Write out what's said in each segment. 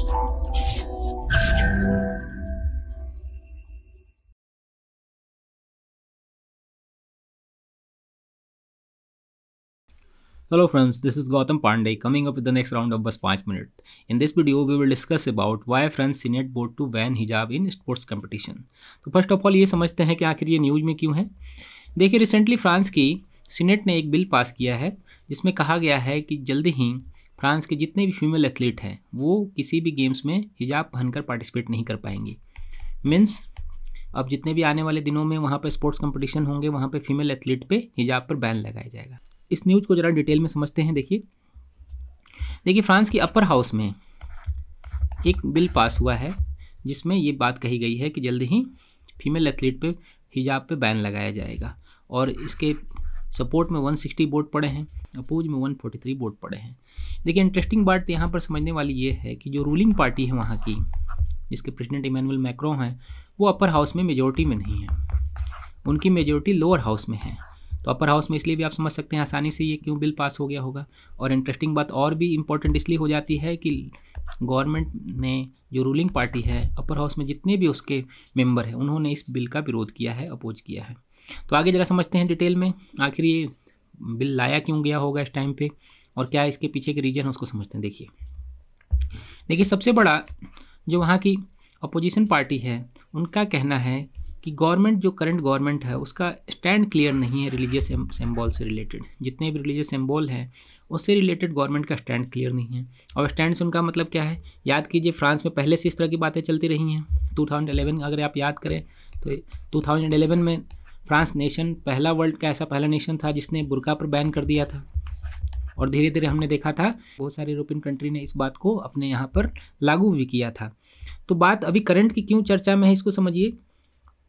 Hello friends, this is Gautam Pandey coming up with the next round of बस 5 minute. In this video we will discuss about why France Senate voted to ban hijab in sports competition. तो first of all ये समझते हैं कि आखिर ये news में क्यों है. देखिए, रिसेंटली फ्रांस की सीनेट ने एक बिल पास किया है जिसमें कहा गया है कि जल्दी ही फ्रांस के जितने भी फीमेल एथलीट हैं वो किसी भी गेम्स में हिजाब पहनकर पार्टिसिपेट नहीं कर पाएंगे. मीन्स अब जितने भी आने वाले दिनों में वहाँ पर स्पोर्ट्स कंपटीशन होंगे वहाँ पे फीमेल एथलीट पे हिजाब पर बैन लगाया जाएगा. इस न्यूज़ को ज़रा डिटेल में समझते हैं. देखिए फ्रांस की अपर हाउस में एक बिल पास हुआ है जिसमें ये बात कही गई है कि जल्द ही फीमेल एथलीट पे हिजाब पे बैन लगाया जाएगा और इसके सपोर्ट में 160 वोट पड़े हैं, अपोज में 143 वोट पड़े हैं. देखिए इंटरेस्टिंग बात यहाँ पर समझने वाली ये है कि जो रूलिंग पार्टी है वहाँ की, जिसके प्रेसिडेंट इमैनुअल मैक्रों हैं, वो अपर हाउस में मेजोरिटी में नहीं है, उनकी मेजोरिटी लोअर हाउस में है. तो अपर हाउस में इसलिए भी आप समझ सकते हैं आसानी से ये क्यों बिल पास हो गया होगा. और इंटरेस्टिंग बात और भी इम्पोर्टेंट इसलिए हो जाती है कि गवर्नमेंट ने, जो रूलिंग पार्टी है, अपर हाउस में जितने भी उसके मेंबर हैं उन्होंने इस बिल का विरोध किया है, अपोज किया है. तो आगे ज़रा समझते हैं डिटेल में आखिर ये बिल लाया क्यों गया होगा इस टाइम पे और क्या इसके पीछे के रीजन है उसको समझते हैं. देखिए सबसे बड़ा जो वहाँ की अपोजिशन पार्टी है उनका कहना है कि गवर्नमेंट, जो करंट गवर्नमेंट है, उसका स्टैंड क्लियर नहीं है रिलीजियस सिंबल से रिलेटेड. जितने भी रिलीजियस सिंबल हैं उससे रिलेटेड गवर्नमेंट का स्टैंड क्लियर नहीं है. और स्टैंड से उनका मतलब क्या है, याद कीजिए फ्रांस में पहले से इस तरह की बातें चलती रही हैं. 2011 अगर आप याद करें तो 2011 में फ्रांस नेशन पहला वर्ल्ड का ऐसा पहला नेशन था जिसने बुर्का पर बैन कर दिया था. और धीरे धीरे हमने देखा था बहुत सारे यूरोपियन कंट्री ने इस बात को अपने यहाँ पर लागू भी किया था. तो बात अभी करंट की क्यों चर्चा में है इसको समझिए.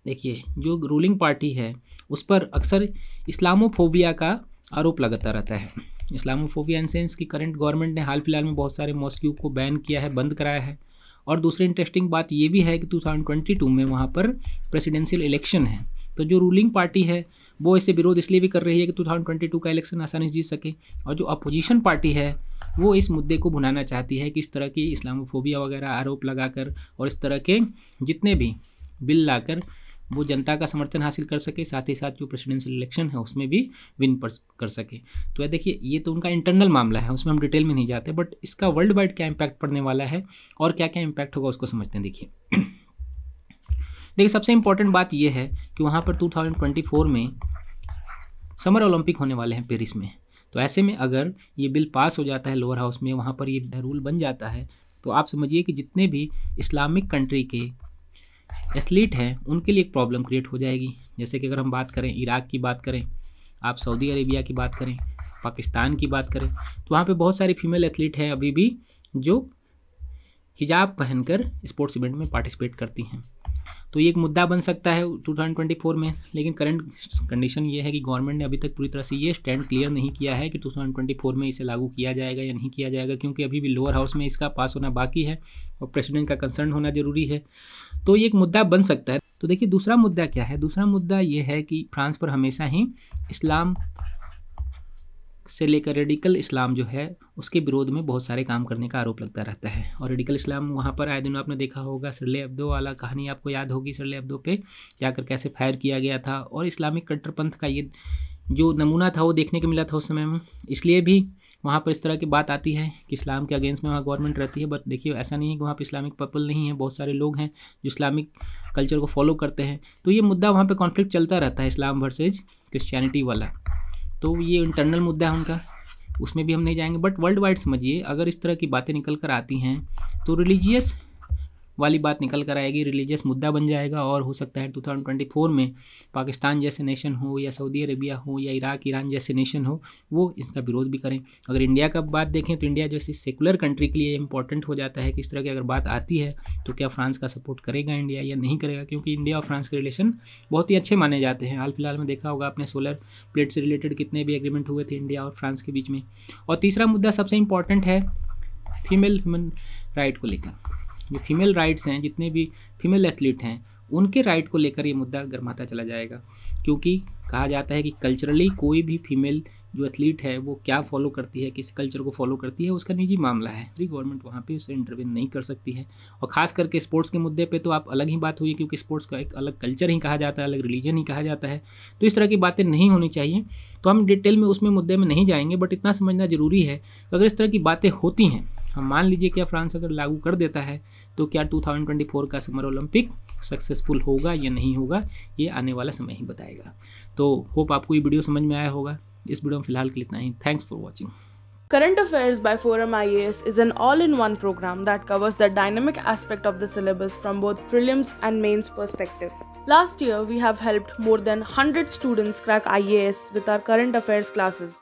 देखिए जो रूलिंग पार्टी है उस पर अक्सर इस्लामोफोबिया का आरोप लगाता रहता है. इस्लामोफोबिया इन सेंस कि करंट गवर्नमेंट ने हाल फिलहाल में बहुत सारे मॉस्क्यू को बैन किया है, बंद कराया है. और दूसरी इंटरेस्टिंग बात ये भी है कि 2022 में वहाँ पर प्रेसिडेंशियल इलेक्शन है. तो जो रूलिंग पार्टी है वो इससे विरोध इसलिए भी कर रही है कि 2022 का इलेक्शन आसानी से जीत सके. और जो अपोजिशन पार्टी है वो इस मुद्दे को भुनाना चाहती है कि इस तरह की इस्लामोफोबिया वगैरह आरोप लगाकर और इस तरह के जितने भी बिल लाकर वो जनता का समर्थन हासिल कर सके, साथ ही साथ जो प्रेसिडेंशियल इलेक्शन है उसमें भी विन कर सके. तो देखिए ये तो उनका इंटरनल मामला है, उसमें हम डिटेल में नहीं जाते, बट इसका वर्ल्ड वाइड क्या इम्पैक्ट पड़ने वाला है और क्या क्या इम्पैक्ट होगा उसको समझते हैं. देखिए सबसे इंपॉर्टेंट बात यह है कि वहाँ पर 2024 में समर ओलंपिक होने वाले हैं पेरिस में. तो ऐसे में अगर ये बिल पास हो जाता है लोअर हाउस में, वहाँ पर ये रूल बन जाता है, तो आप समझिए कि जितने भी इस्लामिक कंट्री के एथलीट हैं उनके लिए एक प्रॉब्लम क्रिएट हो जाएगी. जैसे कि अगर हम बात करें इराक की बात करें, आप सऊदी अरेबिया की बात करें, पाकिस्तान की बात करें, तो वहाँ पे बहुत सारी फीमेल एथलीट हैं अभी भी जो हिजाब पहनकर स्पोर्ट्स इवेंट में पार्टिसिपेट करती हैं. तो ये एक मुद्दा बन सकता है 2024 में. लेकिन करंट कंडीशन ये है कि गवर्नमेंट ने अभी तक पूरी तरह से ये स्टैंड क्लियर नहीं किया है कि 2024 में इसे लागू किया जाएगा या नहीं किया जाएगा, क्योंकि अभी भी लोअर हाउस में इसका पास होना बाकी है और प्रेसिडेंट का कंसर्न होना ज़रूरी है. तो ये एक मुद्दा बन सकता है. तो देखिए दूसरा मुद्दा क्या है. दूसरा मुद्दा ये है कि फ्रांस पर हमेशा ही इस्लाम से लेकर रेडिकल इस्लाम जो है उसके विरोध में बहुत सारे काम करने का आरोप लगता रहता है. और रेडिकल इस्लाम वहाँ पर आए दिन आपने देखा होगा, शर्ले एब्दो वाला कहानी आपको याद होगी. शर्ले एब्दो पे जाकर कैसे फायर किया गया था और इस्लामिक कट्टरपंथ का ये जो नमूना था वो देखने को मिला था उस समय में. इसलिए भी वहाँ पर इस तरह की बात आती है कि इस्लाम के अगेंस्ट में वहाँ गवर्नमेंट रहती है. बट देखिए ऐसा नहीं है कि वहाँ पर इस्लामिक पीपल नहीं है, बहुत सारे लोग हैं जो इस्लामिक कल्चर को फॉलो करते हैं. तो ये मुद्दा वहाँ पर कॉन्फ्लिक्ट चलता रहता है, इस्लाम वर्सेज क्रिश्चियनिटी वाला. तो ये इंटरनल मुद्दा है उनका, उसमें भी हम नहीं जाएंगे. बट वर्ल्ड वाइड समझिए अगर इस तरह की बातें निकल कर आती हैं तो रिलीजियस वाली बात निकल कर आएगी, रिलीजियस मुद्दा बन जाएगा. और हो सकता है 2024 में पाकिस्तान जैसे नेशन हो या सऊदी अरेबिया हो या इराक ईरान जैसे नेशन हो वो इसका विरोध भी करें. अगर इंडिया का बात देखें तो इंडिया जैसी सेकुलर कंट्री के लिए इंपॉर्टेंट हो जाता है कि इस तरह की अगर बात आती है तो क्या फ्रांस का सपोर्ट करेगा इंडिया या नहीं करेगा, क्योंकि इंडिया और फ्रांस के रिलेशन बहुत ही अच्छे माने जाते हैं. हाल फिलहाल में देखा होगा आपने सोलर प्लेट से रिलेटेड कितने भी एग्रीमेंट हुए थे इंडिया और फ्रांस के बीच में. और तीसरा मुद्दा सबसे इंपॉर्टेंट है फीमेल ह्यूमन राइट को लेकर. जो फीमेल राइट्स हैं, जितने भी फीमेल एथलीट हैं उनके राइट को लेकर ये मुद्दा गर्माता चला जाएगा, क्योंकि कहा जाता है कि कल्चरली कोई भी फीमेल जो एथलीट है वो क्या फॉलो करती है, किस कल्चर को फॉलो करती है, उसका निजी मामला है। फ्री गवर्नमेंट वहाँ पे उसे इंटरवेन नहीं कर सकती है। और ख़ास करके स्पोर्ट्स के मुद्दे पे तो आप अलग ही बात हुई, क्योंकि स्पोर्ट्स का एक अलग कल्चर ही कहा जाता है, अलग रिलीजन ही कहा जाता है। तो इस तरह की बातें नहीं होनी चाहिए। तो हम डिटेल में उसमें मुद्दे में नहीं जाएंगे, बट इतना समझना ज़रूरी है कि अगर इस तरह की बातें होती हैं, हम मान लीजिए क्या फ्रांस अगर लागू कर देता है, तो क्या 2024 का समर ओलंपिक सक्सेसफुल होगा या नहीं होगा, ये आने वाला समय ही बताएगा। तो होप आपको ये वीडियो समझ में आया होगा। इस वीडियो में फिलहाल के लिए इतना ही। Thanks for watching. Current Affairs by Forum IAS is an all-in-one program that covers the dynamic aspect of the syllabus from both prelims and mains perspective. Last year, we have helped more than 100 students crack IAS with our current affairs classes.